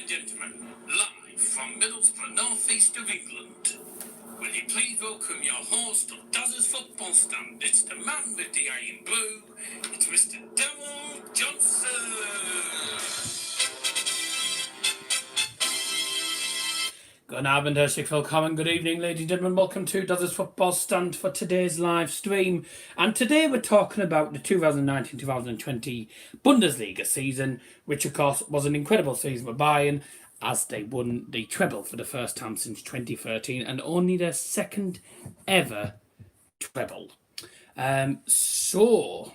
and gentlemen, live from Middlesbrough, northeast of England. Will you please welcome your host of Dozzers Football Stand? It's the man with the eye in blue. It's Mr. Daryl Johnson. Good Abend, herzlich willkommen. Good evening, ladies and gentlemen. Welcome to Dozzers Football Stand for today's live stream. And today we're talking about the 2019-2020 Bundesliga season, which of course was an incredible season for Bayern, as they won the treble for the first time since 2013 and only their second ever treble. So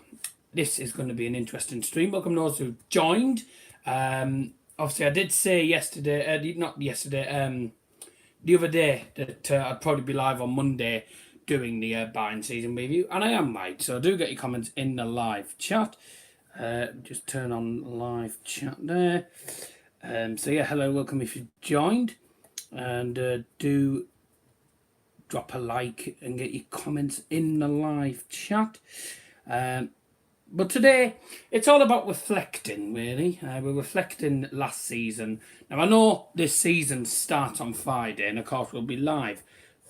this is going to be an interesting stream. Welcome those who joined. Obviously, I did say yesterday, the other day that I'd probably be live on Monday doing the Bayern season review, and I am right. So do get your comments in the live chat. Just turn on live chat there. So yeah, hello, welcome if you joined, and do drop a like and get your comments in the live chat. But today, it's all about reflecting, really. We're reflecting last season. Now, I know this season starts on Friday, and of course, we'll be live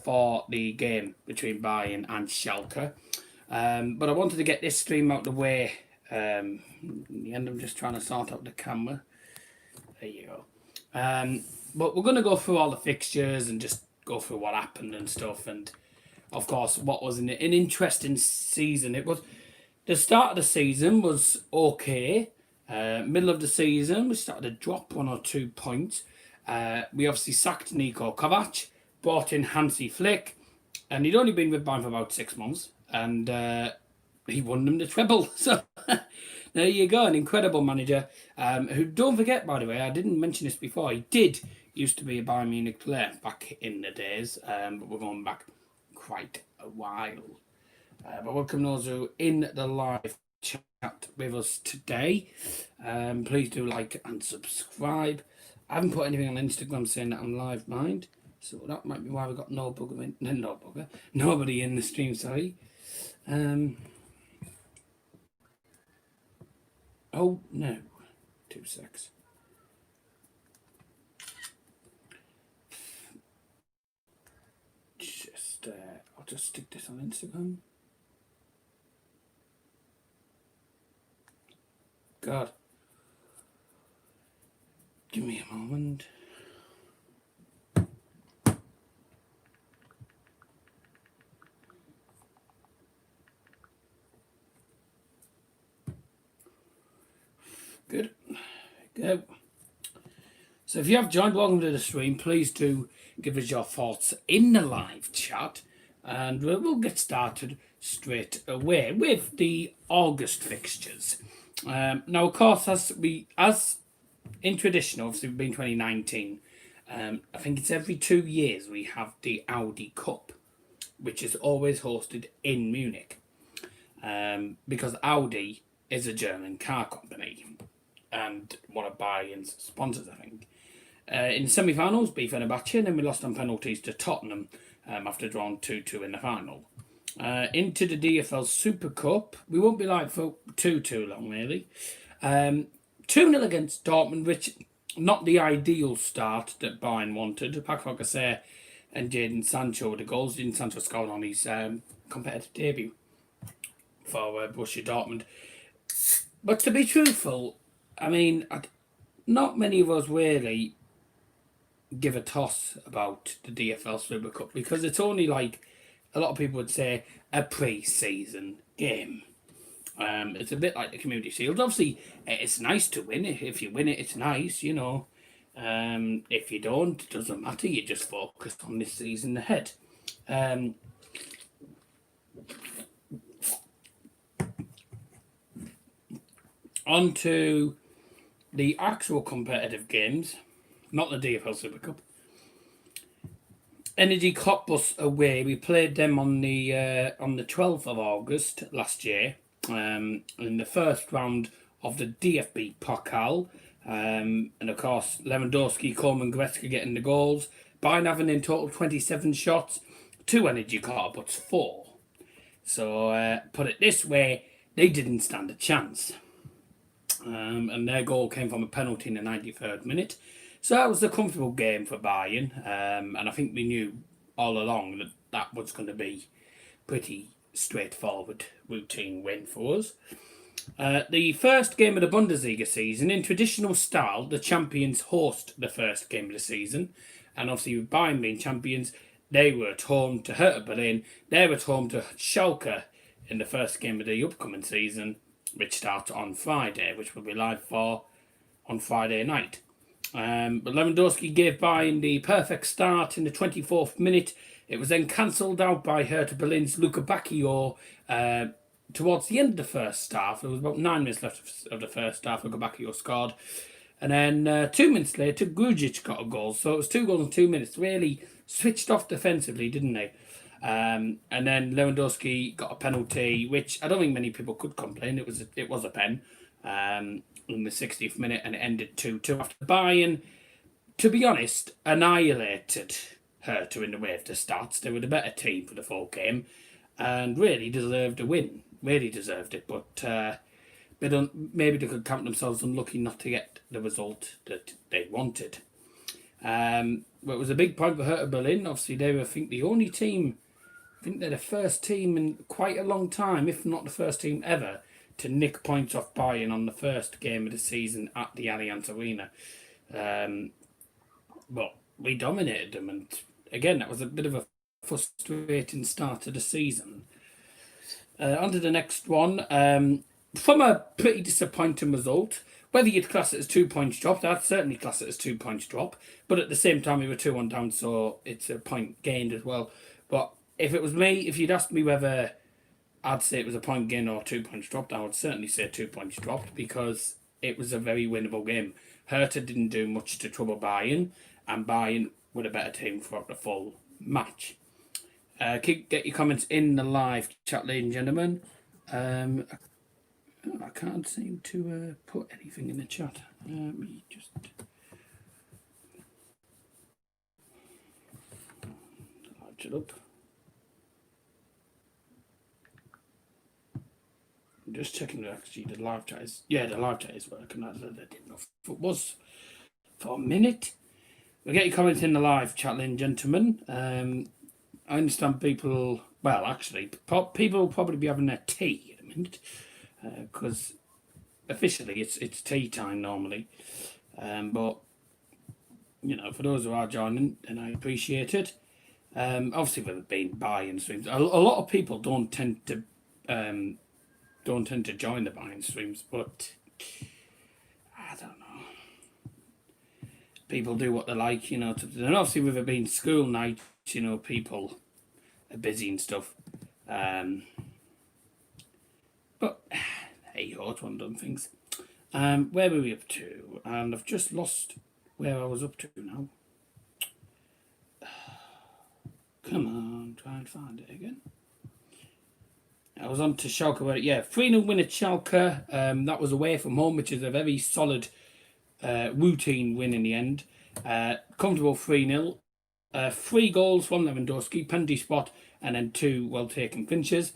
for the game between Bayern and Schalke. But I wanted to get this stream out of the way. In the end, I'm just trying to sort out the camera. There you go. But we're going to go through all the fixtures and just go through what happened and stuff. And, of course, what was an interesting season. It was... The start of the season was okay. Middle of the season, we started to drop 1 or 2 points. We obviously sacked Niko Kovac, brought in Hansi Flick, and he'd only been with Bayern for about 6 months, and he won them the treble. So there you go, an incredible manager. Who, don't forget, by the way, I didn't mention this before, he used to be a Bayern Munich player back in the days, but we're going back quite a while. But welcome those who are in the live chat with us today. Please do like and subscribe. I haven't put anything on Instagram saying that I'm live, mind. So that might be why we've got nobody in the stream, sorry. Oh, no. 2 secs. I'll just stick this on Instagram. God. Give me a moment. Good. There we go. So if you have joined, welcome to the stream. Please do give us your thoughts in the live chat. And we'll get started straight away with the August fixtures. Now, of course, as in tradition, obviously, we've been 2019. I think it's every 2 years we have the Audi Cup, which is always hosted in Munich. Because Audi is a German car company and one of Bayern's sponsors, I think. In the semi-finals, beat Fenerbahce, and then we lost on penalties to Tottenham after drawing 2-2 in the final. Into the DFL Super Cup. We won't be live for too long, really. 2-0 against Dortmund, which not the ideal start that Bayern wanted. Paco Alcacer and Jadon Sancho with the goals. Jadon Sancho scored on his competitive debut for Borussia Dortmund. But to be truthful, I mean, not many of us really give a toss about the DFL Super Cup because it's only like, a lot of people would say, a pre-season game. It's a bit like the Community Shield. Obviously, it's nice to win it. If you win it, it's nice, you know. If you don't, it doesn't matter. You just focus on this season ahead. On to the actual competitive games, not the DFL Super Cup. Energy Cottbus away. We played them on the 12th of August last year, in the first round of the DFB Pokal. And of course, Lewandowski, Coleman, Goretzka getting the goals. Bayern having in total 27 shots, 2 Energy Cottbus 4. So put it this way, they didn't stand a chance. And their goal came from a penalty in the 93rd minute. So that was a comfortable game for Bayern, and I think we knew all along that that was going to be pretty straightforward routine win for us. The first game of the Bundesliga season, in traditional style, the champions host the first game of the season. And obviously, with Bayern being champions, they were at home to Hertha Berlin. They were at home to Schalke in the first game of the upcoming season, which starts on Friday, which will be live for on Friday night. But Lewandowski gave Bayern the perfect start in the 24th minute. It was then cancelled out by Hertha Berlin's Luka Bacchio towards the end of the first half. There was about 9 minutes left of the first half. Luka Bacchio scored. And then 2 minutes later, Grujic got a goal. So it was 2 goals in 2 minutes. Really switched off defensively, didn't they? And then Lewandowski got a penalty, which I don't think many people could complain. It was a pen in the 60th minute, and it ended 2-2 after Bayern, to be honest, annihilated Hertha in the way of the stats. They were the better team for the full game and really deserved a win. Really deserved it, but maybe they could count themselves unlucky not to get the result that they wanted. But it was a big point for Hertha Berlin. Obviously, they were, I think, the only team. I think they're the first team in quite a long time, if not the first team ever, to nick points off Bayern on the first game of the season at the Allianz Arena. But we dominated them, and again, that was a bit of a frustrating start to the season. On to the next one. From a pretty disappointing result, whether you'd class it as 2 points drop, I'd certainly class it as 2 points drop. But at the same time, we were 2-1 down, so it's a point gained as well. But if it was me, if you'd asked me whether I'd say it was a point gain or 2 points dropped, I would certainly say 2 points dropped, because it was a very winnable game. Hertha didn't do much to trouble Bayern, and Bayern were a better team throughout the full match. Get your comments in the live chat, ladies and gentlemen. I can't seem to put anything in the chat. Let me just... Light it up. I'm just checking that actually the live chat is... Yeah, the live chat is working. I didn't know if it was for a minute. We'll get your comments in the live chat, ladies and gentlemen. I understand people... Well, actually, people will probably be having their tea in a minute. Because officially it's tea time normally. But, you know, for those who are joining, then I appreciate it. Obviously, with it being Bayern streams, a lot of people don't tend to join the Bayern streams, but I don't know. People do what they like, you know. And obviously, with it being school night, you know, people are busy and stuff. But hey, it's one of them things. Where were we up to? And I've just lost where I was up to now. Come on, try and find it again. I was on to Schalke, where, yeah, 3-0 win at Schalke. That was away from home, which is a very solid routine win in the end. Comfortable 3-0. 3 goals from Lewandowski, penalty spot, and then 2 well-taken finishes.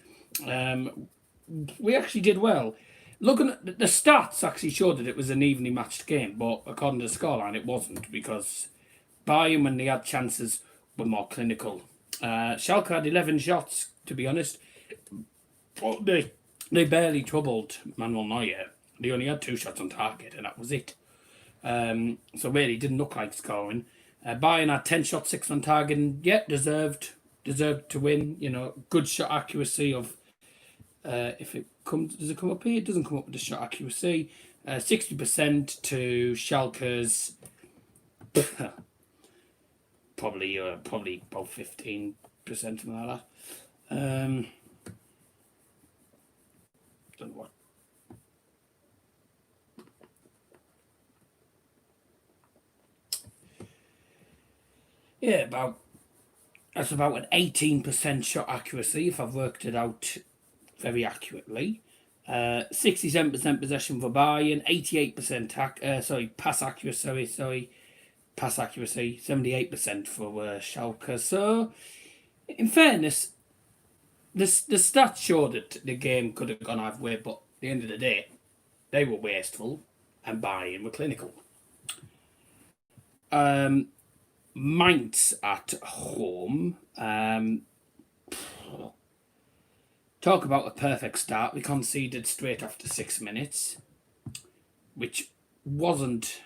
We actually did well. Looking at the stats, actually showed that it was an evenly matched game, but according to the scoreline, it wasn't, because Bayern, when they had chances, were more clinical. Schalke had 11 shots, to be honest. But they barely troubled Manuel Neuer. They only had 2 shots on target, and that was it. So really, didn't look like scoring. Bayern had 10 shots, 6 on target, and yeah, deserved to win. You know, good shot accuracy of. If it comes, does it come up here? It doesn't come up with the shot accuracy. 60% to Schalke's. probably about 15%, something like that. Don't know what. Yeah, that's about an 18% shot accuracy, if I've worked it out very accurately. 67% possession for Bayern, 88% pass accuracy. Pass accuracy, 78% for Schalke. So, in fairness, the stats showed that the game could have gone either way, but at the end of the day, they were wasteful and Bayern were clinical. Mainz at home. Talk about a perfect start. We conceded straight after 6 minutes, which wasn't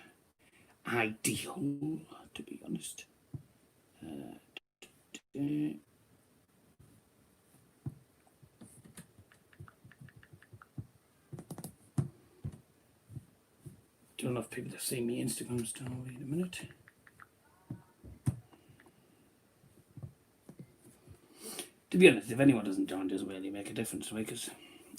ideal, to be honest. Don't know if people have seen me Instagram story in a minute. To be honest, if anyone doesn't join, it doesn't really make a difference to me because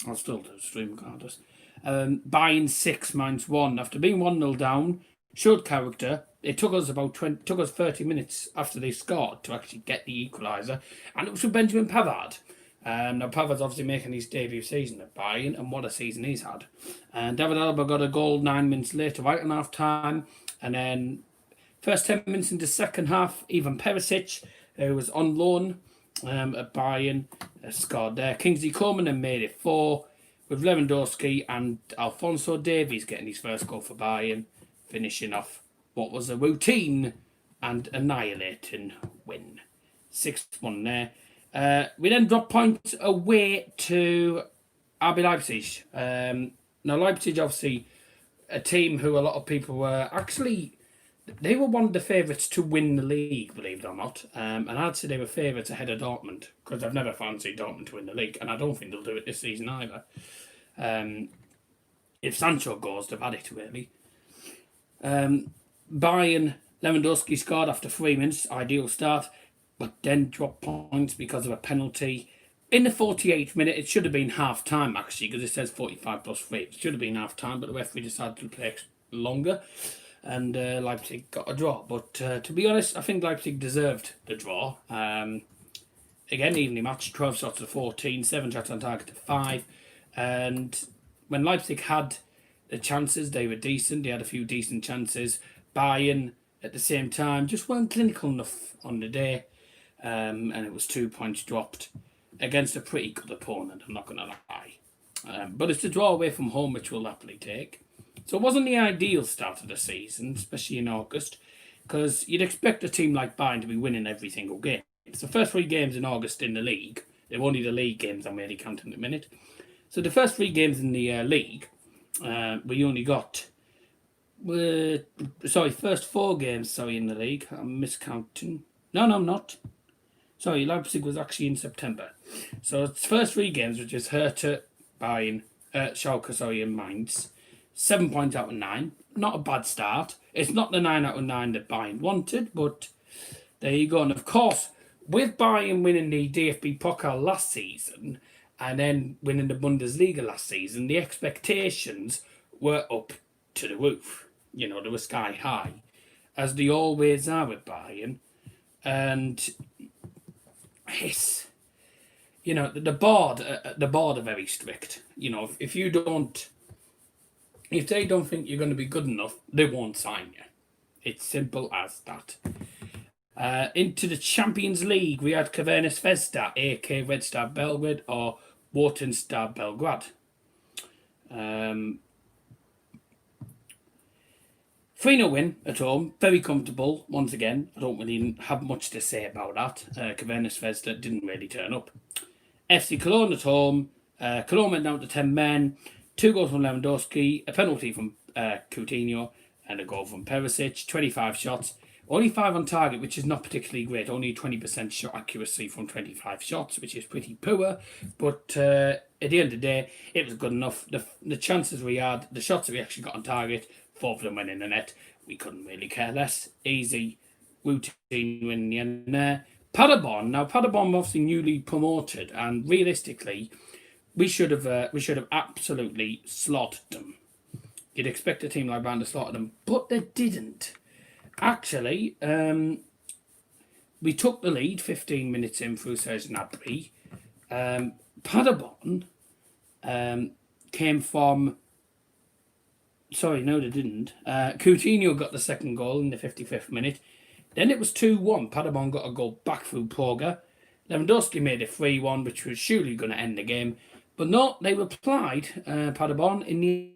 I'll still do the stream regardless. Bayern 6, Mainz 1. After being 1-0 down, showed character. It took us 30 minutes after they scored to actually get the equaliser, and it was with Benjamin Pavard. Now Pavard's obviously making his debut season at Bayern, and what a season he's had. And David Alaba got a goal 9 minutes later, right on half time, and then first 10 minutes into the second half, Ivan Perisic, who was on loan at Bayern, scored there. Kingsley Coman then made it 4, with Lewandowski and Alphonso Davies getting his first goal for Bayern, finishing off what was a routine and annihilating win. 6-1 there. We then dropped points away to RB Leipzig. Now Leipzig, obviously, a team who a lot of people were actually... They were one of the favourites to win the league, believe it or not. And I'd say they were favourites ahead of Dortmund, because I've never fancied Dortmund to win the league, and I don't think they'll do it this season either. If Sancho goes, they've had it, really. Bayern, Lewandowski scored after 3 minutes, ideal start, but then dropped points because of a penalty. In the 48th minute, it should have been half-time, actually, because it says 45 plus 3. It should have been half-time, but the referee decided to play longer. And Leipzig got a draw. But to be honest, I think Leipzig deserved the draw. Again, evenly matched, 12 shots to 14, 7 shots on target to 5. And when Leipzig had the chances, they were decent. They had a few decent chances. Bayern, at the same time, just weren't clinical enough on the day. And it was 2 points dropped against a pretty good opponent, I'm not going to lie. But it's a draw away from home, which we'll happily take. So it wasn't the ideal start of the season, especially in August, because you'd expect a team like Bayern to be winning every single game. It's the first 3 games in August in the league. They're only the league games I'm really counting in a minute. So the first 3 games in the league, we only got... first 4 games, in the league. I'm miscounting. No, I'm not. Sorry, Leipzig was actually in September. So its first 3 games, which is Hertha, Bayern, Schalke, and Mainz. 7 points out of 9. Not a bad start. It's not the 9 out of 9 that Bayern wanted, but there you go. And of course, with Bayern winning the DFB Pokal last season and then winning the Bundesliga last season, the expectations were up to the roof. They were sky high, as they always are with Bayern. And it's, the board are very strict. If they don't think you're going to be good enough, they won't sign you. It's simple as that. Into the Champions League, we had Crvena Zvezda, AK Red Star Belgrade, or Wharton Star Belgrade. 3-0 win at home, very comfortable. Once again, I don't really have much to say about that. Crvena Zvezda didn't really turn up. FC Cologne at home, Cologne went down to 10 men. 2 goals from Lewandowski, a penalty from Coutinho, and a goal from Perisic. 25 shots, only 5 on target, which is not particularly great. Only 20% shot accuracy from 25 shots, which is pretty poor. But at the end of the day, it was good enough. The chances we had, the shots that we actually got on target, 4 of them went in the net. We couldn't really care less. Easy routine win in the end there. Paderborn. Now, Paderborn obviously newly promoted, and realistically, we should have absolutely slaughtered them. You'd expect a team like Bayern to slaughter them, but they didn't. Actually, we took the lead 15 minutes in through Serge Gnabry. Paderborn came from... Sorry, no, they didn't. Coutinho got the second goal in the 55th minute. Then it was 2-1. Paderborn got a goal back through Porga. Lewandowski made it 3-1, which was surely going to end the game. But no, they replied, Paderborn, in the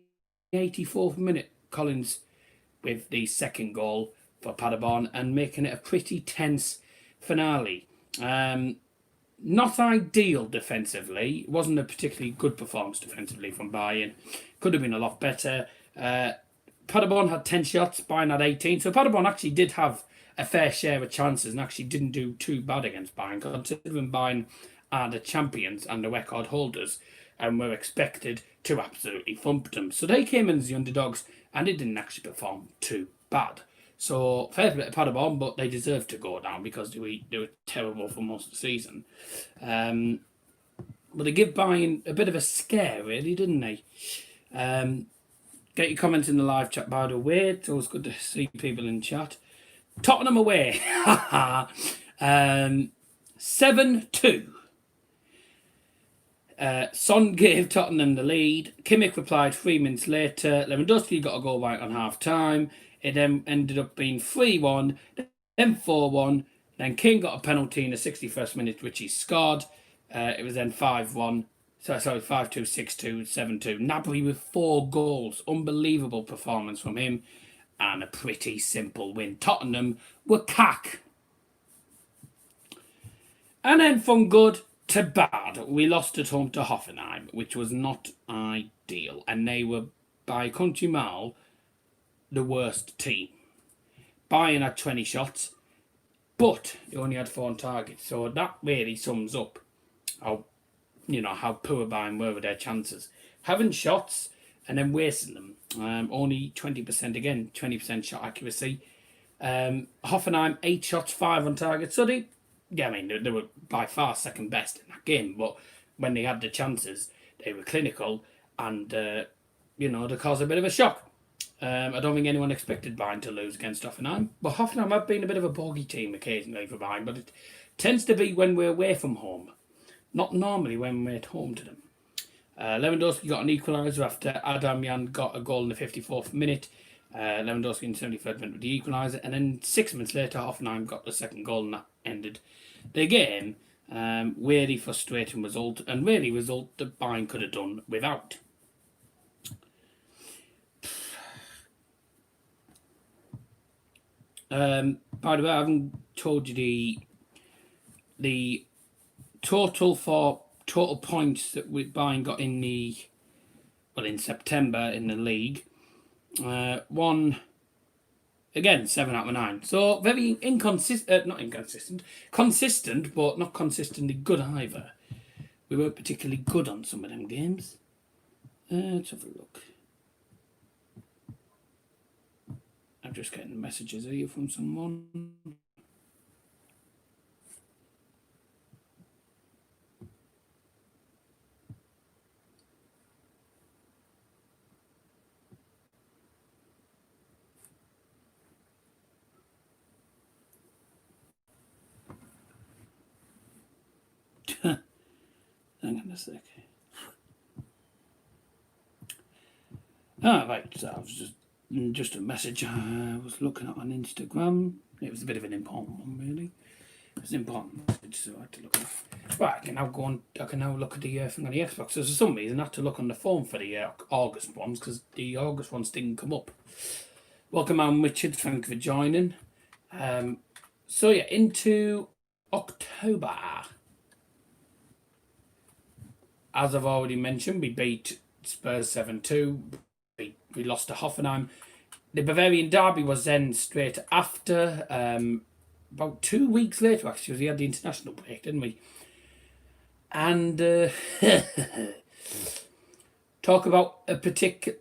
84th minute. Collins with the second goal for Paderborn and making it a pretty tense finale. Not ideal defensively. It wasn't a particularly good performance defensively from Bayern. Could have been a lot better. Paderborn had 10 shots, Bayern had 18. So Paderborn actually did have a fair share of chances and actually didn't do too bad against Bayern, considering Bayern are the champions and the record holders and were expected to absolutely thump them. So they came in as the underdogs and they didn't actually perform too bad. So fair play to Paderborn, but they deserved to go down because they were terrible for most of the season. But they give Bayern a bit of a scare, really, didn't they? Get your comments in the live chat, by the way. It's always good to see people in chat. Tottenham away. 7-2. Son gave Tottenham the lead. Kimmich replied 3 minutes later. Lewandowski got a goal right on half-time. It then ended up being 3-1, then 4-1. Then King got a penalty in the 61st minute, which he scored. It was then 5-1. Sorry, 5-2, 6-2, 7-2. Gnabry with 4 goals. Unbelievable performance from him. And a pretty simple win. Tottenham were cack. And then from good to bad, we lost at home to Hoffenheim, which was not ideal. And they were, by country mile, the worst team. Bayern had 20 shots, but they only had 4 on target. So that really sums up how poor Bayern were with their chances. Having shots and then wasting them. Only 20% again, 20% shot accuracy. Hoffenheim, 8 shots, 5 on target. So they were by far second best in that game. But when they had the chances, they were clinical and, they caused a bit of a shock. I don't think anyone expected Bayern to lose against Hoffenheim. But Hoffenheim have been a bit of a bogey team occasionally for Bayern, but it tends to be when we're away from home. Not normally when we're at home to them. Lewandowski got an equaliser after Adamian got a goal in the 54th minute. Lewandowski in the 73rd minute with the equaliser. And then 6 minutes later, Hoffenheim got the second goal and that ended the game. Really frustrating result. And really result that Bayern could have done without. By the way, I haven't told you the total points that Bayern got in September in the league. 7 out of 9. So very consistent, but not consistently good either. We weren't particularly good on some of them games. Let's have a look. I'm just getting messages here from someone. Hang on a sec. Right, so I was just a message I was looking at on Instagram. It was a bit of an important one, really. It was an important message, so I had to look at it. Right, I can now look at the thing on the Xbox. So for some reason, I had to look on the phone for the August ones, because the August ones didn't come up. Welcome, I'm Richard. Thank you for joining. Into October. As I've already mentioned, we beat Spurs 7-2. We lost to Hoffenheim. The Bavarian derby was then straight after, about 2 weeks later, actually, because we had the international break, didn't we? And talk about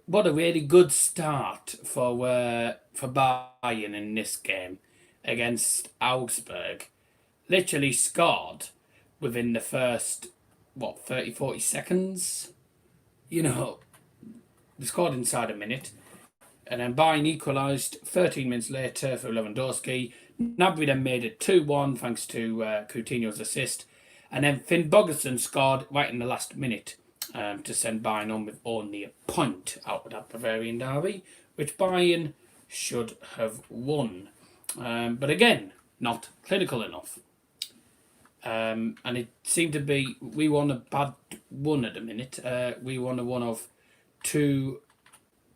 what a really good start for Bayern in this game against Augsburg. Literally scored within the first 30-40 seconds. They scored inside a minute. And then Bayern equalised 13 minutes later for Lewandowski. Gnabry then made it 2-1 thanks to Coutinho's assist. And then Finn Bogason scored right in the last minute to send Bayern on with only a point out of that Bavarian derby, which Bayern should have won. But again, not clinical enough. And it seemed to be, we won a bad one at the minute. We won a one of 2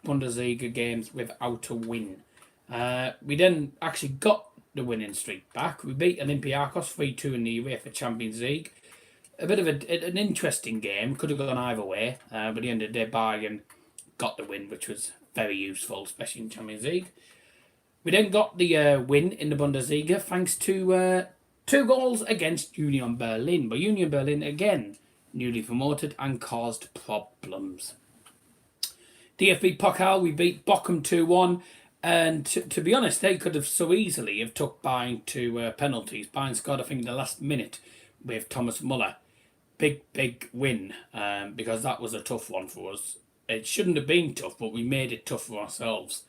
Bundesliga games without a win. We then actually got the winning streak back. We beat Olympiacos 3-2 in the UEFA Champions League. A bit of an interesting game. Could have gone either way. But at the end of the day, Bayern got the win, which was very useful, especially in Champions League. We then got the win in the Bundesliga thanks to 2 goals against Union Berlin. But Union Berlin, again, newly promoted and caused problems. DFB Pokal, we beat Bochum 2-1. And to be honest, they could have so easily have took Bayern to penalties. Bayern scored, I think, in the last minute with Thomas Muller. Big win, because that was a tough one for us. It shouldn't have been tough, but we made it tough for ourselves.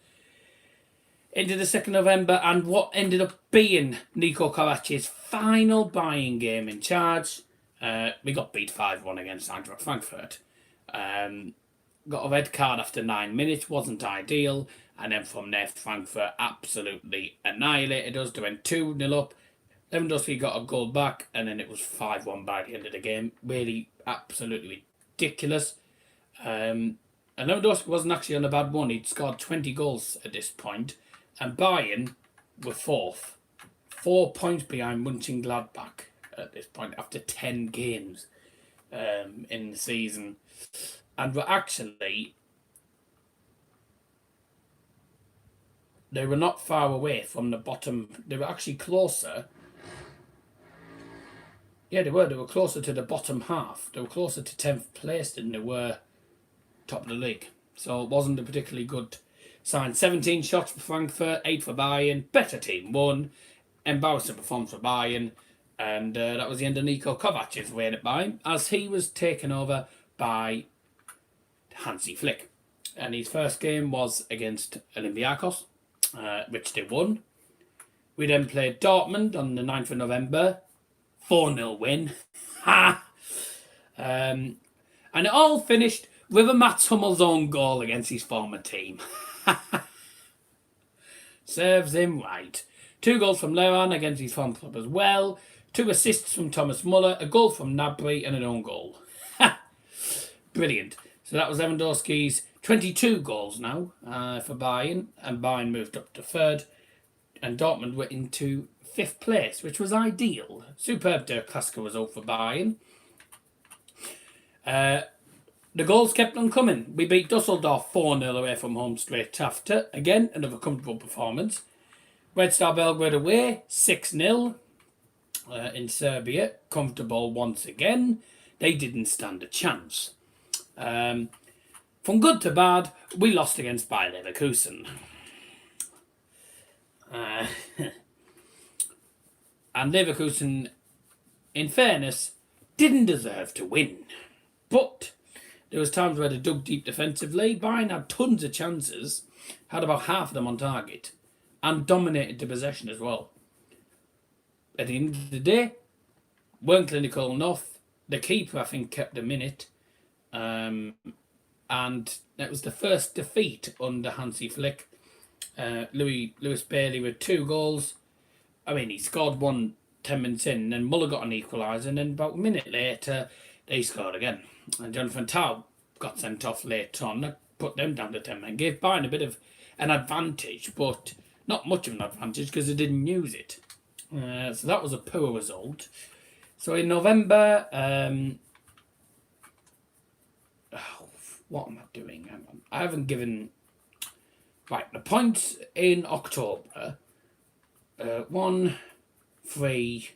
Into the 2nd November, and what ended up being Niko Kovac's final Bayern game in charge. We got beat 5-1 against Eintracht Frankfurt. Got a red card after 9 minutes, wasn't ideal. And then from there, Frankfurt absolutely annihilated us. They went 2-0 up. Lewandowski got a goal back, and then it was 5-1 by the end of the game. Really, absolutely ridiculous. And Lewandowski wasn't actually on a bad one. He'd scored 20 goals at this point. And Bayern were 4th. 4 points behind Mönchengladbach at this point after 10 games in the season. And were actually... They were not far away from the bottom. They were actually closer. Yeah, they were. They were closer to the bottom half. They were closer to 10th place than they were top of the league. So it wasn't a particularly good sign. 17 shots for Frankfurt, 8 for Bayern. Better team won. Embarrassing performance for Bayern. And that was the end of Niko Kovac's reign at Bayern, as he was taken over by Hansi Flick. And his first game was against Olympiacos, which they won. We then played Dortmund on the 9th of November. 4-0 win. Ha! And it all finished with a Mats Hummels own goal against his former team. Serves him right. 2 goals from Leran against his former club as well. 2 assists from Thomas Muller, a goal from Gnabry, and an own goal. Brilliant. So that was Lewandowski's 22 goals now for Bayern, and Bayern moved up to 3rd, and Dortmund were into 5th place, which was ideal. Superb Der Klassiker result for Bayern. The goals kept on coming. We beat Dusseldorf 4-0 away from home straight after. Again, another comfortable performance. Red Star Belgrade away, 6-0 in Serbia. Comfortable once again. They didn't stand a chance. From good to bad, we lost against Bayer Leverkusen. And Leverkusen, in fairness, didn't deserve to win. But there was times where they dug deep defensively. Bayern had tons of chances, had about half of them on target, and dominated the possession as well. At the end of the day, weren't clinical enough. The keeper, I think, kept a minute. And it was the first defeat under Hansi Flick. Lewis Bailey with 2 goals. I mean, he scored one 10 minutes in, and then Muller got an equaliser, and then about a minute later, they scored again. And Jonathan Tau got sent off later on. That put them down to 10 men. Gave Bayern a bit of an advantage, but not much of an advantage because they didn't use it. So that was a poor result. So in November, what am I doing? Hang on. I haven't given... Right, the points in October. 1, 3...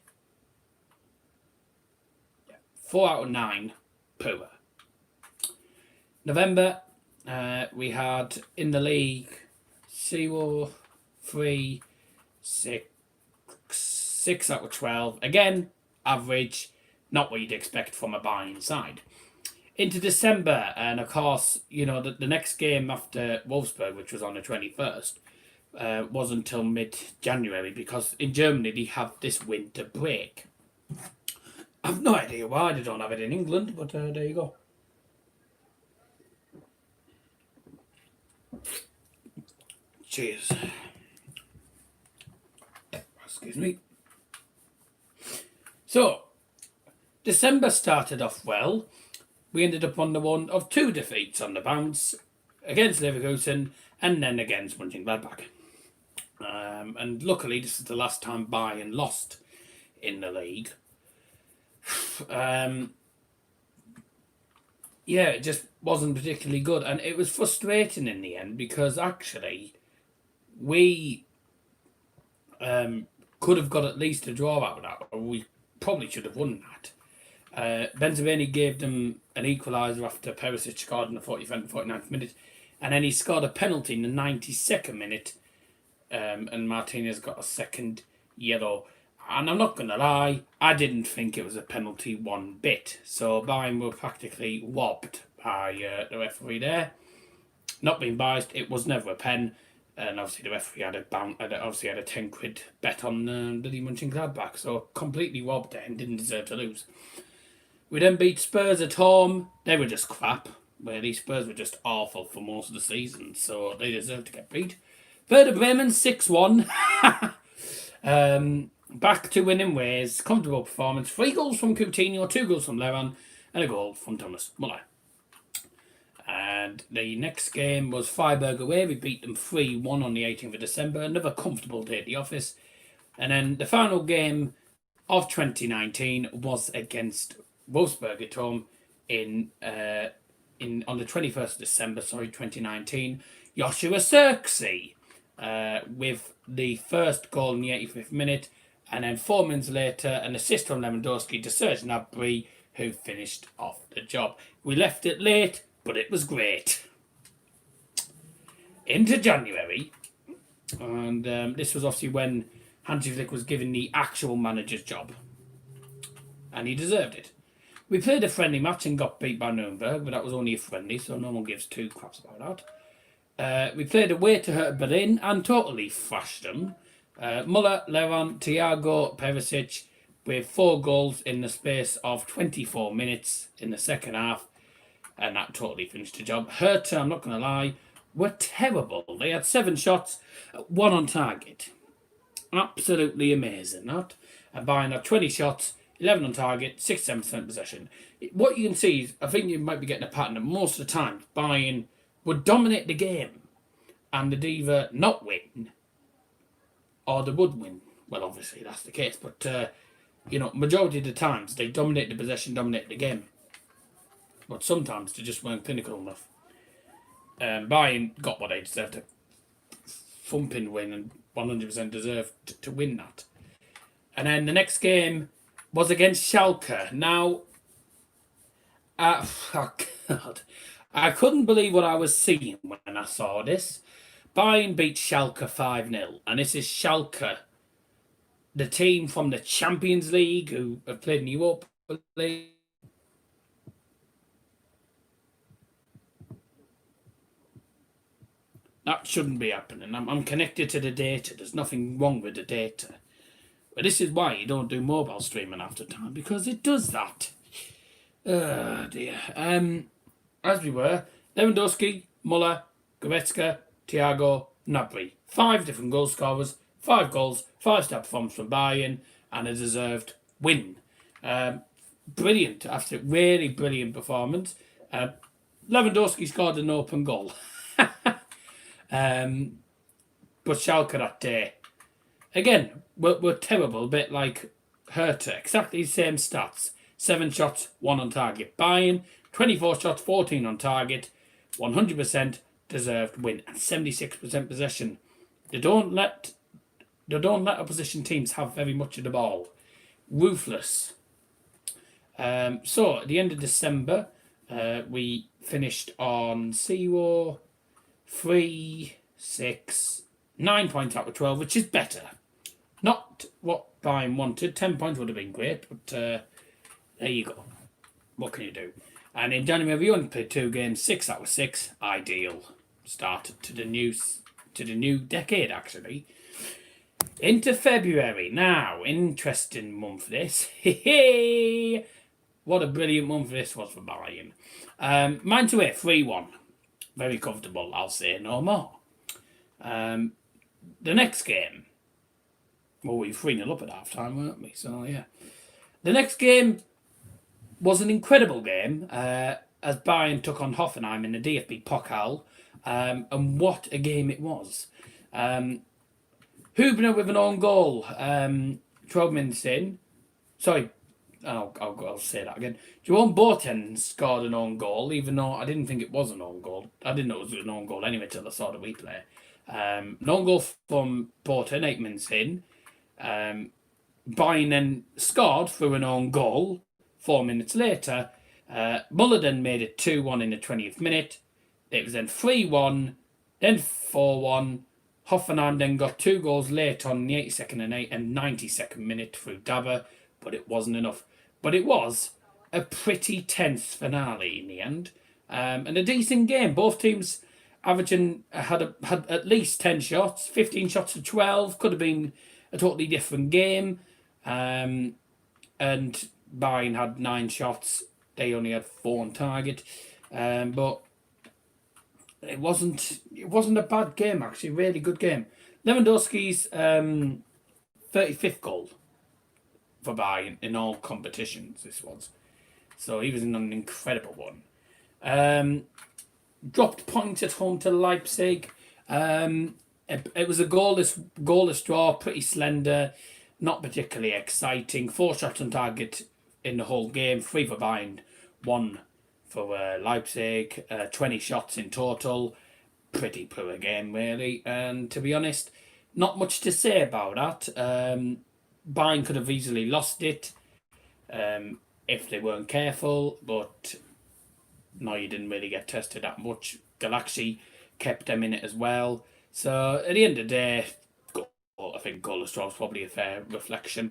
4 out of 9. Poor. November, we had in the league 0, 3, 6 out of 12. Again, average, not what you'd expect from a Bayern side. Into December, and of course, you know, the next game after Wolfsburg, which was on the 21st, was until mid-January, because in Germany they have this winter break. I've no idea why they don't have it in England, but there you go. Cheers. Excuse me. So, December started off well. We ended up on the one of 2 defeats on the bounce against Leverkusen and then against Mönchengladbach. And luckily, this is the last time Bayern lost in the league. Yeah, it just wasn't particularly good. And it was frustrating in the end because actually we could have got at least a draw out of that, or we probably should have won that. Benzema gave them an equaliser after Perisic scored in the 49th minute, and then he scored a penalty in the 92nd minute, and Martinez got a second yellow. And I'm not going to lie, I didn't think it was a penalty one bit. So Bayern were practically robbed by the referee there. Not being biased, it was never a pen. And obviously the referee had a £10 bet on the Mönchengladbach. So completely robbed it and didn't deserve to lose. We then beat Spurs at home. They were just crap. Really, Spurs were just awful for most of the season. So they deserved to get beat. Werder Bremen 6-1. Back to winning ways, comfortable performance. 3 goals from Coutinho, 2 goals from Levan, and a goal from Thomas Muller. And the next game was Freiburg away. We beat them 3-1 on the 18th of December. Another comfortable day at the office. And then the final game of 2019 was against Wolfsburg at home on the 21st of December, 2019. Joshua Zirkzee with the first goal in the 85th minute. And then 4 minutes later, an assist from Lewandowski to Serge Gnabry, who finished off the job. We left it late, but it was great. Into January, and this was obviously when Hansi Flick was given the actual manager's job. And he deserved it. We played a friendly match and got beat by Nuremberg, but that was only a friendly, so no one gives 2 craps about that. We played away to Hertha Berlin and totally thrashed them. Muller, Levan, Thiago, Perisic with 4 goals in the space of 24 minutes in the second half, and that totally finished the job. Hertha, I'm not going to lie, were terrible. They had 7 shots, 1 on target. Absolutely amazing, that. And Bayern had 20 shots, 11 on target, 67% possession. What you can see is, I think you might be getting a pattern that most of the time Bayern would dominate the game and they'd either not win or they would win. Well, obviously that's the case, but majority of the times they dominate the possession, dominate the game. But sometimes they just weren't clinical enough. Bayern got what they deserved, a thumping win, and 100% deserved to win that. And then the next game was against Schalke. Now, oh God, I couldn't believe what I was seeing when I saw this. Bayern beat Schalke 5-0, and this is Schalke, the team from the Champions League who have played in the Europa League. That shouldn't be happening. I'm connected to the data. There's nothing wrong with the data. But this is why you don't do mobile streaming after time, because it does that. Oh dear. As we were, Lewandowski, Muller, Goretzka, Thiago, Gnabry. 5 different goal scorers, 5 goals, 5-star performance from Bayern, and a deserved win. Brilliant, after really brilliant performance. Lewandowski scored an open goal. But Schalke that day, again, were terrible, a bit like Hertha. Exactly the same stats. 7 shots, 1 on target. Bayern, 24 shots, 14 on target, 100% deserved win, and 76% possession. They don't let opposition teams have very much of the ball. Ruthless. So at the end of December, we finished on 0, 3, 6, 9 points out of 12, which is better. Not what Bayern wanted. 10 points would have been great, but there you go. What can you do? And in January, we only played 2 games, 6 out of 6. Ideal start to the new decade, actually. Into February. Now, interesting month this. What a brilliant month this was for Bayern. Mine to it, 3-1. Very comfortable, I'll say no more. The next game. Well, we were 3-0 up at half time, weren't we? So, yeah. The next game was an incredible game as Bayern took on Hoffenheim in the DFB Pokal. And what a game it was. Hubner with an own goal. 12 minutes in. Sorry, I'll say that again. Jerome Boateng scored an own goal, even though I didn't think it was an own goal. I didn't know it was an own goal anyway till I saw the replay. An own goal from Boateng, 8 minutes in. Bayern then scored through an own goal 4 minutes later. Muller then made it 2-1 in the 20th minute. It was then 3-1, then 4-1. Hoffenheim then got 2 goals late on the 82nd and 92nd minute through Dabber, but it wasn't enough. But it was a pretty tense finale in the end, and a decent game. Both teams averaging had at least 10 shots, 15 shots to 12. Could have been a totally different game. And Bayern had 9 shots. They only had 4 on target. But it wasn't a bad game, actually. Really good game. Lewandowski's 35th goal for Bayern in all competitions, this was. So he was in an incredible one. Dropped points at home to Leipzig. It was a goalless draw, pretty slender, not particularly exciting. 4 shots on target in the whole game, 3 for Bayern, 1 for Leipzig, 20 shots in total. Pretty poor game, really. And to be honest, not much to say about that. Bayern could have easily lost it if they weren't careful, but no, you didn't really get tested that much. Galaxy kept them in it as well. So at the end of the day, I think goalless draw is probably a fair reflection.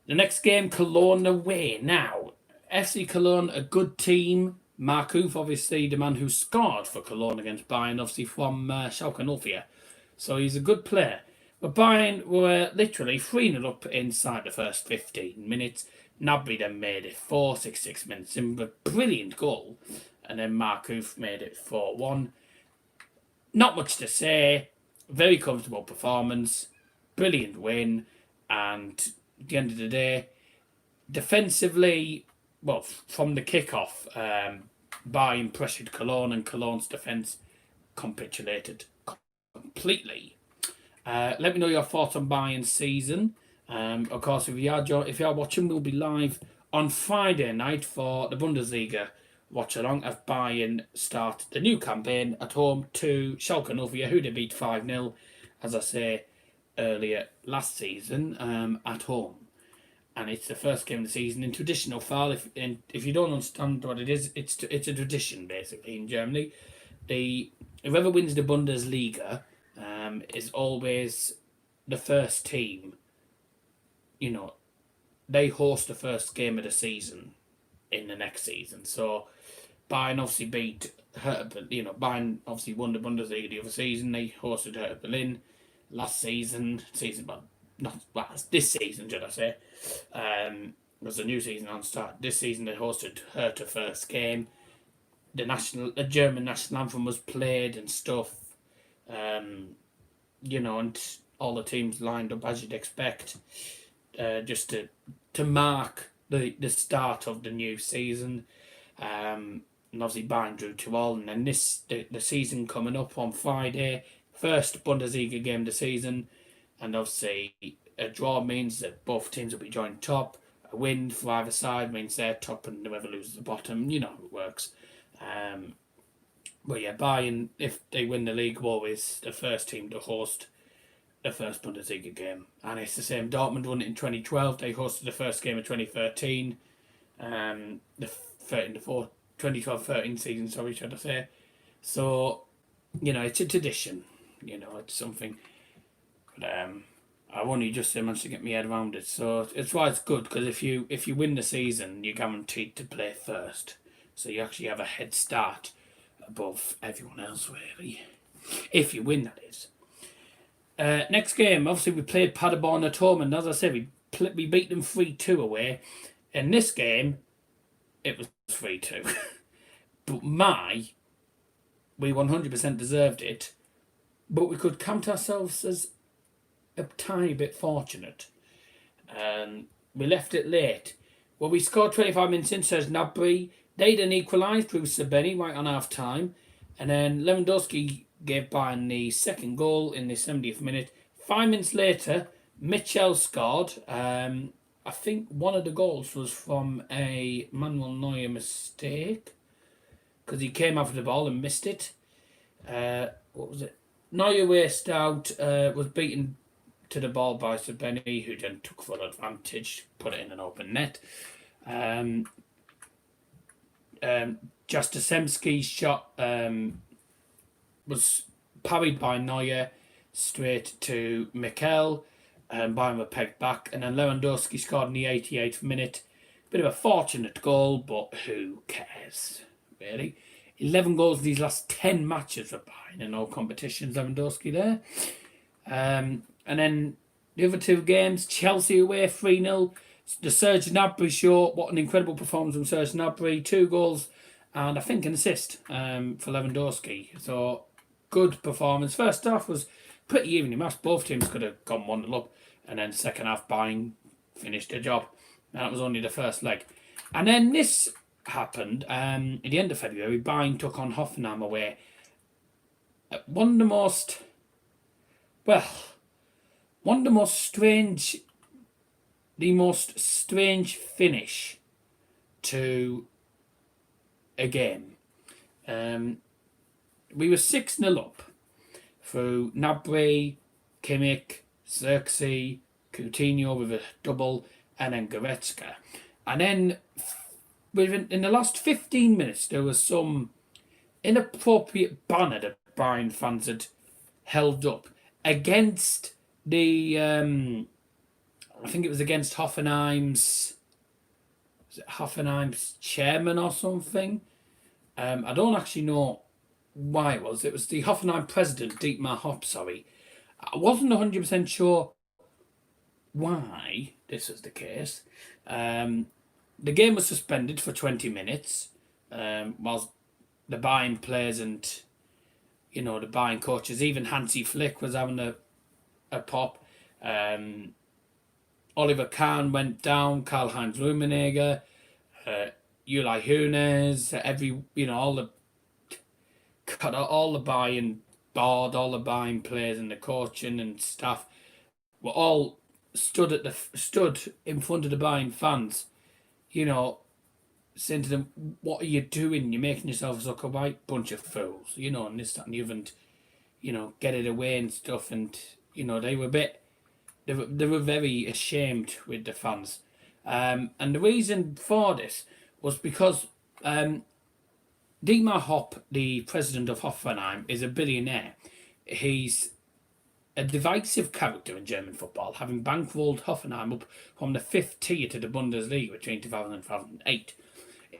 The next game, Cologne away. Now, FC Cologne, a good team. Markuf, obviously, the man who scored for Cologne against Bayern, obviously from Schalke 04. So he's a good player. But Bayern were literally 3-0 up inside the first 15 minutes. Gnabry then made it 6 minutes in with a brilliant goal. And then Markuf made it 4-1. Not much to say. Very comfortable performance. Brilliant win. And at the end of the day, defensively, well, from the kickoff, Bayern pressured Cologne and Cologne's defence capitulated completely. Let me know your thoughts on Bayern's season. Of course, if you are watching, we'll be live on Friday night for the Bundesliga watch along as Bayern start the new campaign at home to Schalke 04, who they beat 5-0, as I say earlier last season, at home. And it's the first game of the season in traditional style. If you don't understand what it is, it's a tradition basically in Germany. Whoever wins the Bundesliga is always the first team. You know, they host the first game of the season in the next season. So Bayern obviously beat Hertha. Bayern obviously won the Bundesliga the other season. They hosted Hertha Berlin last season. This season, should I say? Was a new season on start. This season they hosted Hertha first game. The German national anthem was played and stuff. And all the teams lined up as you'd expect, just to mark the start of the new season. And obviously Bayern drew 2-2, and then the season coming up on Friday, first Bundesliga game of the season, and obviously a draw means that both teams will be joined top. A win for either side means they're top, and whoever loses the bottom, you know how it works. But yeah, Bayern, if they win the league, are always the first team to host the first Bundesliga game. And it's the same. Dortmund won it in 2012. They hosted the first game of 2013. The 2012-13 season, should I say. So, it's a tradition. It's something. But I've only just managed to get my head around it. So it's why it's good, because if you win the season, you're guaranteed to play first. So you actually have a head start above everyone else, really. If you win, that is. Next game, obviously we played Paderborn at home, and as I said, we beat them 3-2 away. In this game, it was 3-2. But we 100% deserved it. But we could count ourselves as a tiny bit fortunate. We left it late. Well, we scored 25 minutes in, says Gnabry. They then equalised through Sabeni right on half time. And then Lewandowski gave Bayern the second goal in the 70th minute. 5 minutes later, Mitchell scored. I think one of the goals was from a Manuel Neuer mistake because he came after the ball and missed it. What was it? Neuer raced out, was beaten to the ball by Sabeni, who then took full advantage, put it in an open net. Jastosemski's shot was parried by Neuer straight to Mikel. Bayern were pegged back, and then Lewandowski scored in the 88th minute. Bit of a fortunate goal, but who cares, really? 11 goals in these last 10 matches for Bayern in all competitions, Lewandowski there. And then the other two games, Chelsea away 3-0. The Serge Gnabry show, what an incredible performance from Serge Gnabry. 2 goals and I think an assist for Lewandowski. So, good performance. First half was pretty evenly matched. Both teams could have gone 1-0 up. And then second half, Bayern finished the job. And that was only the first leg. And then this happened at the end of February. Bayern took on Hoffenheim away. One of the most strange finish to a game. We were 6-0 up through Gnabry, Kimmich, Xerxes, Coutinho with a double, and then Goretzka. And then in the last 15 minutes, there was some inappropriate banner that Bayern fans had held up against the, I think it was against Hoffenheim's chairman or something. I don't actually know why it was. It was the Hoffenheim president, Dietmar Hopp, sorry. I wasn't 100% sure why this was the case. The game was suspended for 20 minutes whilst the Bayern players and, the Bayern coaches, even Hansi Flick was having a pop. Oliver Kahn went down, Karl-Heinz Rummenigge, Uli Hoeneß, all the Bayern board, all the Bayern players and the coaching and staff were all stood in front of the Bayern fans, saying to them, "What are you doing? You're making yourselves look a white bunch of fools," and this, that, and you haven't, get it away and stuff. And they were very ashamed with the fans. And the reason for this was because Dietmar Hopp, the president of Hoffenheim, is a billionaire. He's a divisive character in German football, having bankrolled Hoffenheim up from the 5th tier to the Bundesliga between 2000 and 2008.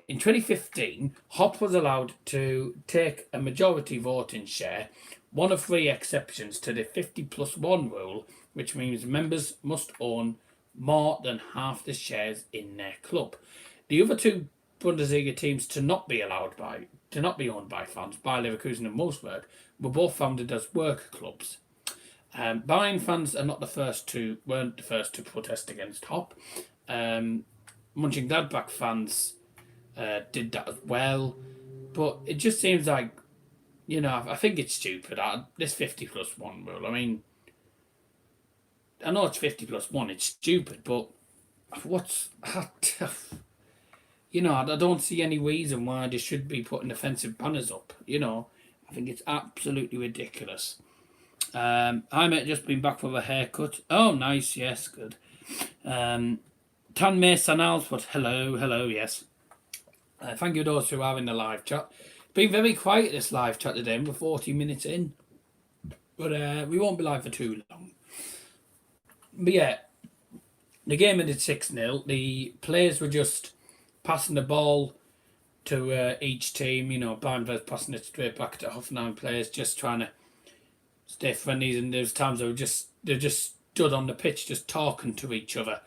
In 2015, Hopp was allowed to take a majority voting share, one of 3 exceptions to the 50+1 rule, which means members must own more than half the shares in their club. The other 2 Bundesliga teams to not be owned by fans, Bayer Leverkusen and Wolfsburg, were both founded as work clubs. Bayern fans weren't the first to protest against Hopp. Mönchengladbach fans did that as well, but it just seems like, I think it's stupid. This 50+1 rule. I mean, I know it's 50+1. It's stupid, but I don't see any reason why they should be putting offensive banners up. I think it's absolutely ridiculous. I might just been back for a haircut. Oh, nice, yes, good. Tan May Sanals, but hello, yes. Thank you to those who are in the live chat. Been very quiet this live chat today. We're 40 minutes in, but we won't be live for too long. But yeah, the game ended 6-0. The players were just passing the ball to each team. Bayern was passing it straight back to Hoffenheim players, just trying to stay friendly. And there's times they just stood on the pitch, just talking to each other,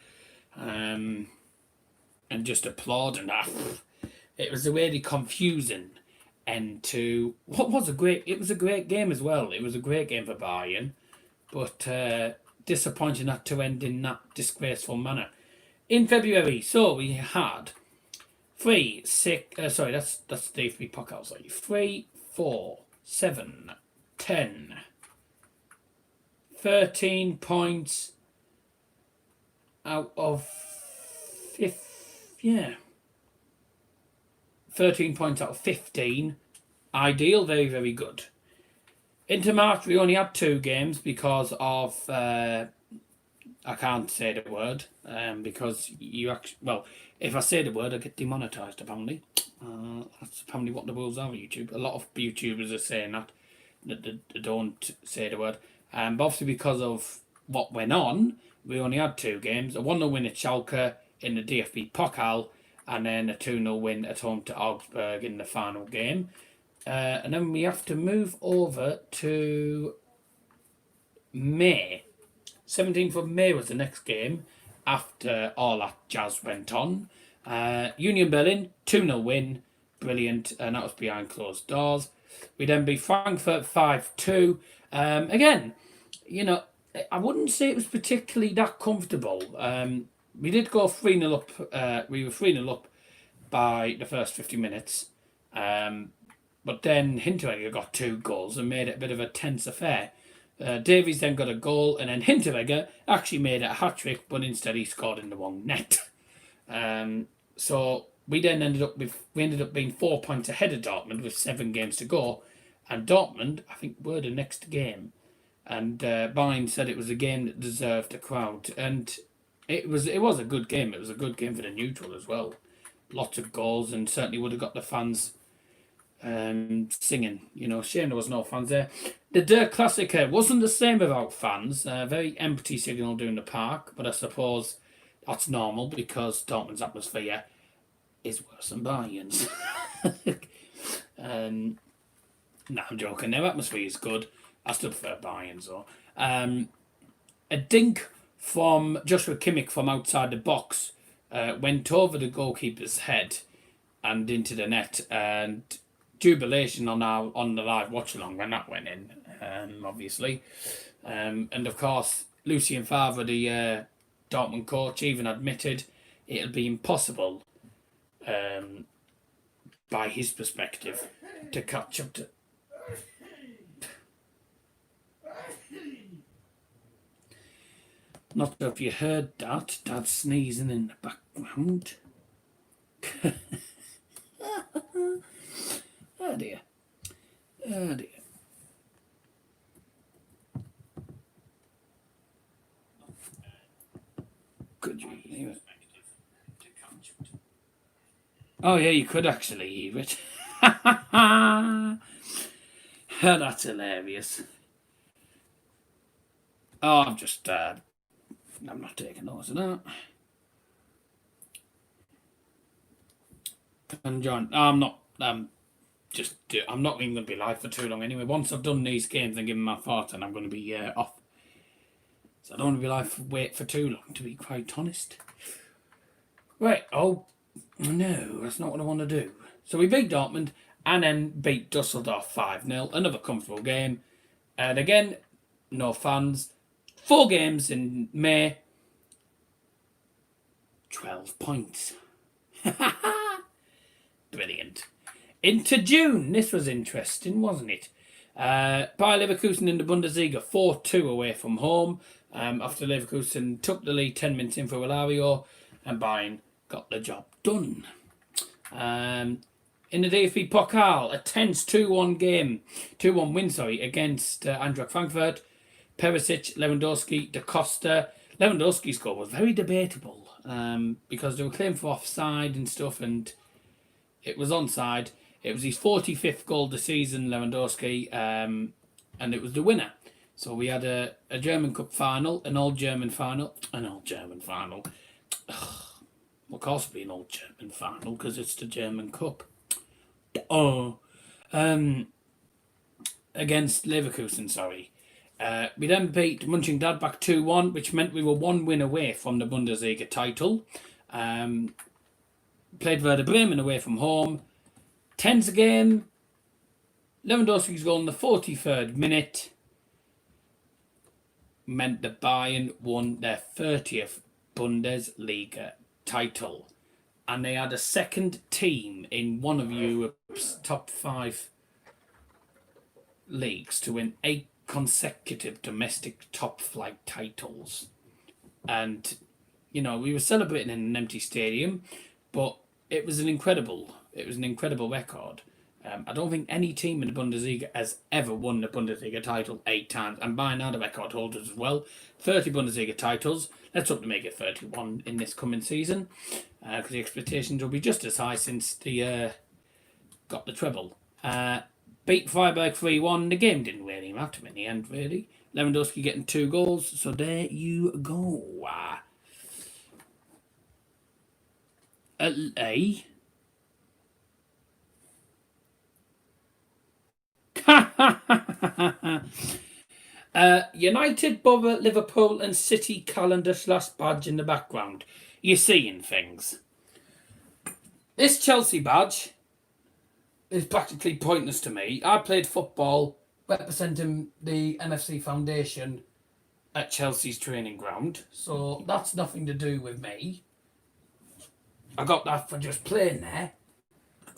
and just applauding. It was a really confusing end to what was a great. It was a great game as well. It was a great game for Bayern, but disappointing that to end in that disgraceful manner. In February, so we had 3, 6. Sorry, that's the DFB Pokal. Sorry, 3, 4, 7, 10, 13 points out of 13 points out of 15. Ideal, very, very good. Into March, we only had 2 games because of I can't say the word because you actually, well, if I say the word, I get demonetized. Apparently, that's apparently what the rules are on YouTube. A lot of YouTubers are saying that they don't say the word. But obviously, because of what went on, we only had 2 games: a 1-0 win at Schalke in the DFB Pokal, and then a 2-0 win at home to Augsburg in the final game. And then we have to move over to May. 17th of May was the next game after all that jazz went on. Union Berlin, 2-0 win. Brilliant. And that was behind closed doors. We then beat Frankfurt 5-2. Again, you know, I wouldn't say it was particularly that comfortable. We did go 3-0 up. We were 3-0 up by the first 50 minutes. But then Hinteregger got 2 goals and made it a bit of a tense affair. Davies then got a goal, and then Hinteregger actually made it a hat-trick, but instead he scored in the wrong net. So we then ended up being 4 points ahead of Dortmund with 7 games to go. And Dortmund, I think, were the next game. And Bayern said it was a game that deserved a crowd. And it was a good game. It was a good game for the neutral as well. Lots of goals, and certainly would have got the fans singing. You know, shame there was no fans there. The Der Klassiker wasn't the same without fans. Very empty signal doing the park, but I suppose that's normal because Dortmund's atmosphere is worse than Bayern's. No, I'm joking. Their atmosphere is good. I still prefer Bayern's though. A dink from Joshua Kimmich from outside the box went over the goalkeeper's head and into the net, and jubilation on the live watch along when that went in, obviously. And of course, Lucien Favre, the Dortmund coach, even admitted it'll be impossible, by his perspective, to catch up to. Not sure if you heard that. Dad's sneezing in the background. Oh dear. Oh dear. Could you hear it? Oh yeah, you could actually hear it. That's hilarious. Oh, I'm just I'm not taking notice of that. And John, I'm not. I'm not even going to be live for too long anyway. Once I've done these games and given my thoughts, and I'm going to be off. So I don't want to be live for too long, to be quite honest. Right. Oh no, that's not what I want to do. So we beat Dortmund and then beat Dusseldorf 5-0. Another comfortable game. And again, no fans. 4 games in May. 12 points. Brilliant. Into June. This was interesting, wasn't it? Bayer Leverkusen in the Bundesliga 4-2 away from home. After Leverkusen took the lead 10 minutes in for Ilario, and Bayern got the job done. In the DFB Pokal, a tense 2-1 win, against Eintracht Frankfurt. Perisic, Lewandowski, Da Costa. Lewandowski's goal was very debatable because they were claiming for offside and stuff, and it was onside. It was his 45th goal this season, Lewandowski, and it was the winner. So we had a German Cup final, an all-German final. Ugh, of course it'll be an all-German final because it's the German Cup. Oh, against Leverkusen, we then beat Mönchengladbach 2-1, which meant we were 1 win away from the Bundesliga title. Played Werder Bremen away from home. Tense game. Lewandowski's goal in the 43rd minute meant that Bayern won their 30th Bundesliga title. And they had a second team in one of Europe's top 5 leagues to win 8 consecutive domestic top flight titles. And, you know, we were celebrating in an empty stadium, but it was an incredible record. I don't think any team in the Bundesliga has ever won the Bundesliga title 8 times. And by now the record holders as well. 30 Bundesliga titles. Let's hope to make it 31 in this coming season. Because the expectations will be just as high since the got the treble. Beat Freiburg 3-1. The game didn't really matter in the end, really. Lewandowski getting 2 goals. So there you go. United, Borough, Liverpool and City calendar / badge in the background. You're seeing things. This Chelsea badge is practically pointless to me. I played football representing the MFC Foundation at Chelsea's training ground, so that's nothing to do with me. I got that for just playing there.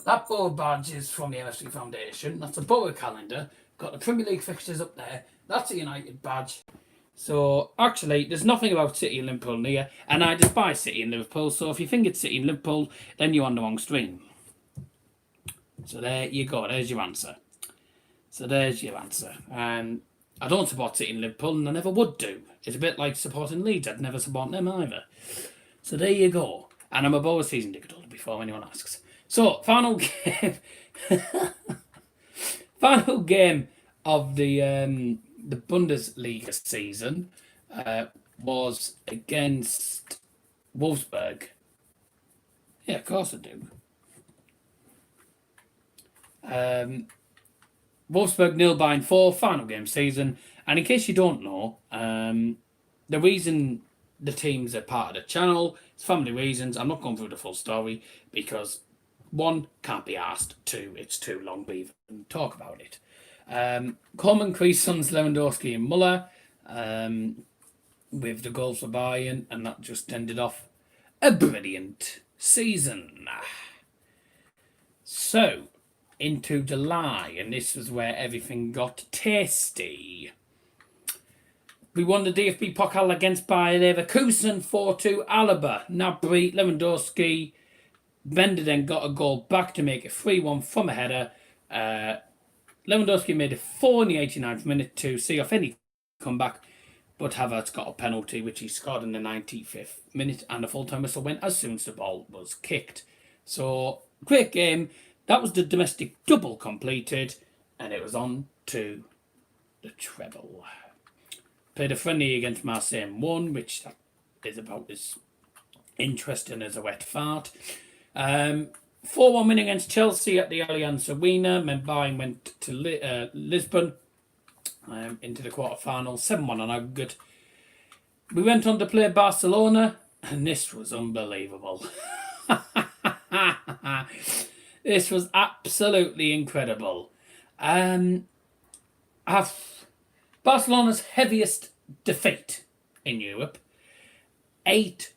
That board badge is from the MFC Foundation. That's a Borough calendar. Got the Premier League fixtures up there. That's a United badge. So, actually, there's nothing about City and Liverpool near, and I despise City and Liverpool, so if you think it's City and Liverpool, then you're on the wrong stream. So there you go. There's your answer. I don't support City and Liverpool, and I never would do. It's a bit like supporting Leeds. I'd never support them either. So there you go. And I'm a Borough season ticket holder before anyone asks. So, final game. Final game of the Bundesliga season was against Wolfsburg. Yeah, of course I do. Wolfsburg 0 Bayern 4, final game season. And in case you don't know, the reason the teams are part of the channel, it's family reasons. I'm not going through the full story because 1, can't be asked. 2, it's too long to even talk about it. Coleman, Kreis, Sons, Lewandowski and Muller with the goals for Bayern, and that just ended off a brilliant season. So, into July, and this was where everything got tasty. We won the DFB Pokal against Bayer Leverkusen 4-2. Alaba, Gnabry, Lewandowski. Bender then got a goal back to make it 3-1 from a header. Lewandowski made it 4 in the 89th minute to see off any comeback, but Havertz got a penalty, which he scored in the 95th minute, and the full-time whistle went as soon as the ball was kicked. So, great game. That was the domestic double completed, and it was on to the treble. Played a friendly against Marseille and won, which is about as interesting as a wet fart. 4-1 win against Chelsea at the Allianz Arena. Bayern went to Lisbon into the quarterfinals. 7-1 on aggregate. We went on to play Barcelona, and this was unbelievable. This was absolutely incredible. Barcelona's heaviest defeat in Europe, 8-2.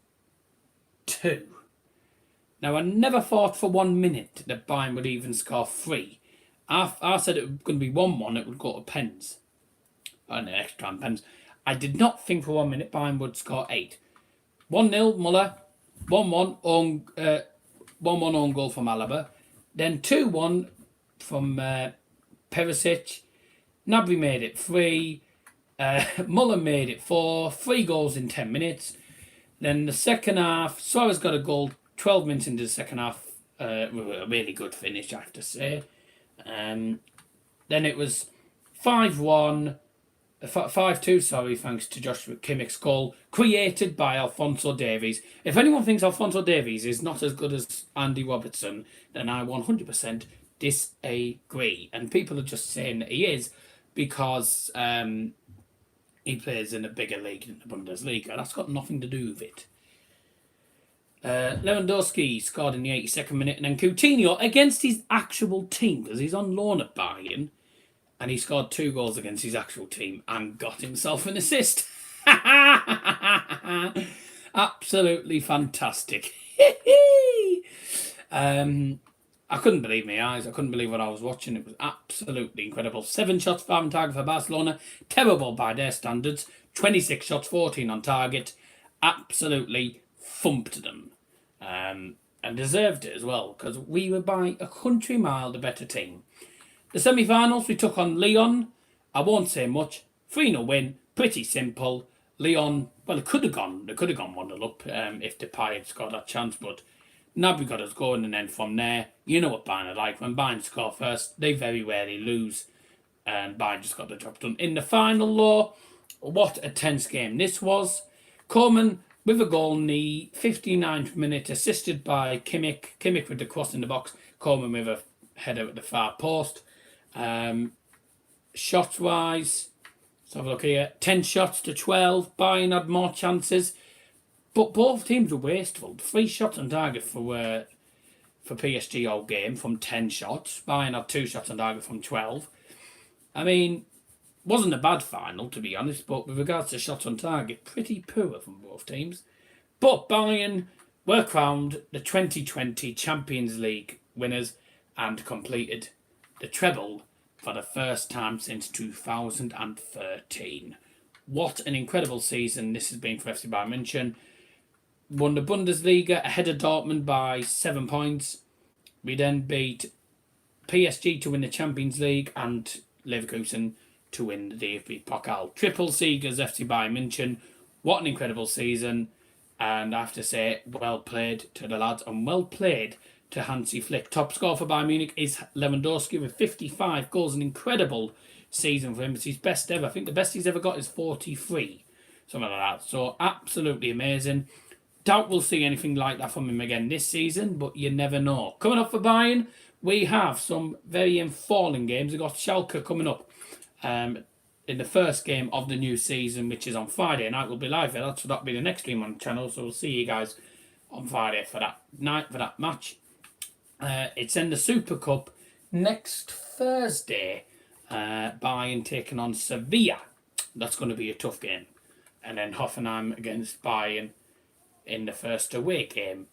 Now, I never thought for 1 minute that Bayern would even score 3. I said it was going to be 1-1, it would go to pens. And extra time pens. I did not think for 1 minute Bayern would score 8. 1-0, Muller. 1-1, own goal from Alaba. Then 2-1 from Perisic. Gnabry made it 3. Muller made it 4. 3 goals in 10 minutes. Then the second half, Suarez got a goal 12 minutes into the second half. A really good finish, I have to say. Then it was 5-2, thanks to Joshua Kimmich's goal, created by Alphonso Davies. If anyone thinks Alphonso Davies is not as good as Andy Robertson, then I 100% disagree. And people are just saying that he is because he plays in a bigger league than the Bundesliga. That's got nothing to do with it. Lewandowski scored in the 82nd minute, and then Coutinho against his actual team, because he's on loan at Bayern, and he scored 2 goals against his actual team and got himself an assist. Absolutely fantastic. I couldn't believe my eyes. I couldn't believe what I was watching. It was absolutely incredible. 7 shots, 5 on target for Barcelona. Terrible by their standards. 26 shots, 14 on target. Absolutely thumped them. And deserved it as well, because we were by a country mile the better team. The semi-finals, we took on Lyon. I won't say much. 3-0 win. Pretty simple. Lyon, well, it could have gone 1-0 up if Depay had scored that chance, but Gnabry got us going, and then from there, you know what Bayern are like. When Bayern score first, they very rarely lose, and Bayern just got the job done. In the final, though, what a tense game this was. Coleman with a goal in the 59th minute, assisted by Kimmich. Kimmich with the cross in the box. Coleman with a header at the far post. Shots-wise, let's have a look here. 10 shots to 12. Bayern had more chances. But both teams were wasteful. 3 shots on target for PSG all game from 10 shots. Bayern had 2 shots on target from 12. I mean, wasn't a bad final, to be honest, but with regards to shots on target, pretty poor from both teams. But Bayern were crowned the 2020 Champions League winners and completed the treble for the first time since 2013. What an incredible season this has been for FC Bayern München. Won the Bundesliga ahead of Dortmund by 7 points. We then beat PSG to win the Champions League and Leverkusen to win the DFB Pokal. Triple Siegers FC Bayern München. What an incredible season. And I have to say, well played to the lads and well played to Hansi Flick. Top scorer for Bayern Munich is Lewandowski with 55 goals. An incredible season for him. It's his best ever. I think the best he's ever got is 43. Something like that. So absolutely amazing. Doubt we'll see anything like that from him again this season, but you never know. Coming up for Bayern, we have some very enthralling games. We've got Schalke coming up in the first game of the new season, which is on Friday night. We'll be live there. That'll be the next stream on the channel, so we'll see you guys on Friday for that night, for that match. It's in the Super Cup next Thursday. Bayern taking on Sevilla. That's going to be a tough game. And then Hoffenheim against Bayern in the first away game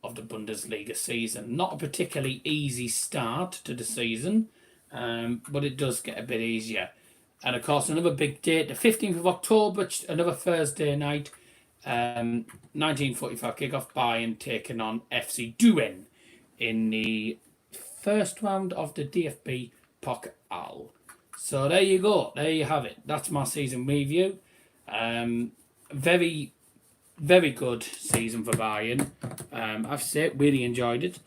of the Bundesliga season. Not a particularly easy start to the season, but it does get a bit easier. And of course, another big date, the 15th of October, another Thursday night, 19:45 kickoff, Bayern taking on FC Bayern in the first round of the DFB Pokal. So there you go, there you have it. That's my season review. Very, very good season for Bayern. I have to say, really enjoyed it.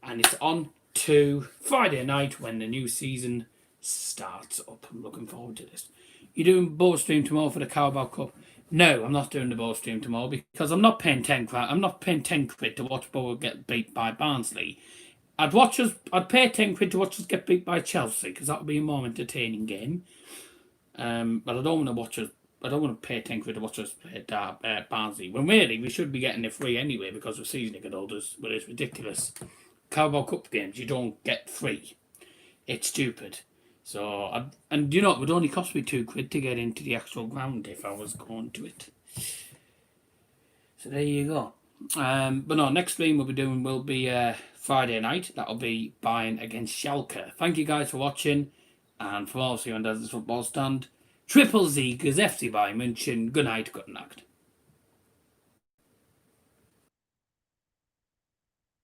And it's on to Friday night when the new season starts up. I'm looking forward to this. You're doing boat stream tomorrow for the Carabao Cup? No, I'm not doing the boat stream tomorrow because I'm not paying 10 quid. I'm not paying 10 quid to watch Borough get beat by Barnsley. I'd pay 10 quid to watch us get beat by Chelsea because that would be a more entertaining game. But I don't want to watch us. I don't want to pay 10 quid to watch us play Barnsley. When really we should be getting it free anyway because we're season ticket holders. But it's ridiculous. Carabao Cup games you don't get free. It's stupid. So and you know it would only cost me 2 quid to get into the actual ground if I was going to it. So there you go. But no, next stream will be Friday night. That'll be Bayern against Schalke. Thank you guys for watching, and for all of you on Desert Football Stand. Triple Siegers FC Bayern München. Good night, good night.